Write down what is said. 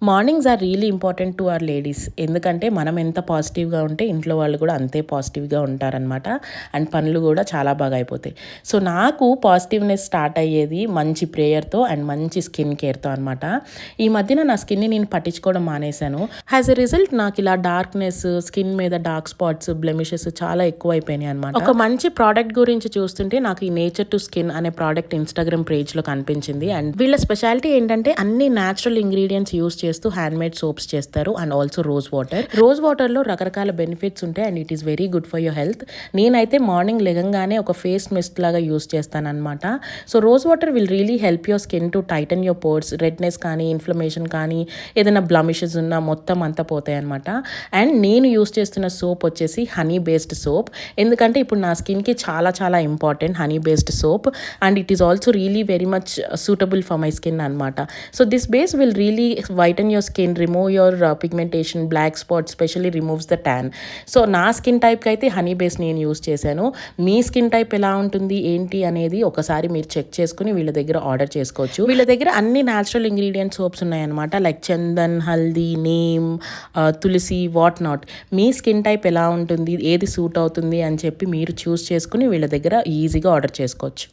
Mornings are really important to our ladies. ఎందుకంటే మనం ఎంత పాజిటివ్గా ఉంటే ఇంట్లో వాళ్ళు కూడా అంతే పాజిటివ్గా ఉంటారనమాట. అండ్ పనులు కూడా చాలా బాగా అయిపోతాయి. సో నాకు పాజిటివ్నెస్ స్టార్ట్ అయ్యేది మంచి ప్రేయర్తో అండ్ మంచి స్కిన్ కేర్తో అనమాట. ఈ మధ్యన నా స్కిన్ని నేను పట్టించుకోవడం మానేశాను. యాజ్ ఎ రిజల్ట్ నాకు ఇలా డార్క్నెస్, స్కిన్ మీద డార్క్ స్పాట్స్, బ్లెమిషెస్ చాలా ఎక్కువ అయిపోయినాయి అనమాట. ఒక మంచి ప్రోడక్ట్ గురించి చూస్తుంటే నాకు ఈ నేచర్ టు స్కిన్ అనే ప్రోడక్ట్ ఇన్స్టాగ్రామ్ పేజ్లో కనిపించింది. అండ్ వీళ్ళ స్పెషాలిటీ ఏంటంటే అన్ని న్యాచురల్ ఇంగ్రీడియంట్స్ యూస్ చేస్తూ హ్యాండ్ మేడ్ సోప్స్ చేస్తారు. అండ్ ఆల్సో రోజ్ వాటర్లో రకరకాల బెనిఫిట్స్ ఉంటాయి and it is very good for your health. నేనైతే మార్నింగ్ లెగంగానే ఒక ఫేస్ మిస్ట్ లాగా యూస్ చేస్తాను అనమాట. So rose water will really help your skin to Titan your pores. Redness కానీ, ఇన్ఫ్లమేషన్ కానీ, ఏదైనా బ్లమిషెస్ ఉన్నా మొత్తం అంతా పోతాయి అనమాట. అండ్ నేను యూస్ చేస్తున్న సోప్ వచ్చేసి హనీ బేస్డ్ సోప్. ఎందుకంటే ఇప్పుడు నా స్కిన్కి చాలా చాలా important honey based soap. And it is also really very much suitable for my skin అనమాట. So this base will really whiten your skin, remove your pigmentation, black spot specially removes the tan. So నా skin టైప్కి అయితే honey base నేను use చేశాను. మీ skin type ఎలా ఉంటుంది ఏంటి అనేది ఒకసారి మీరు చెక్ చేసుకుని వీళ్ళ దగ్గర ఆర్డర్ చేసుకోవచ్చు. వీళ్ళ దగ్గర అన్ని న్యాచురల్ ఇంగ్రీడియంట్ సోప్స్ ఉన్నాయన్నమాట. Like chandan, haldi, neem, tulsi, what not. మీ స్కిన్ టైప్ ఎలా ఉంటుంది, ఏది సూట్ అవుతుంది అని చెప్పి మీరు చూస్ చేసుకుని వీళ్ళ దగ్గర ఈజీగా ఆర్డర్ చేసుకోవచ్చు.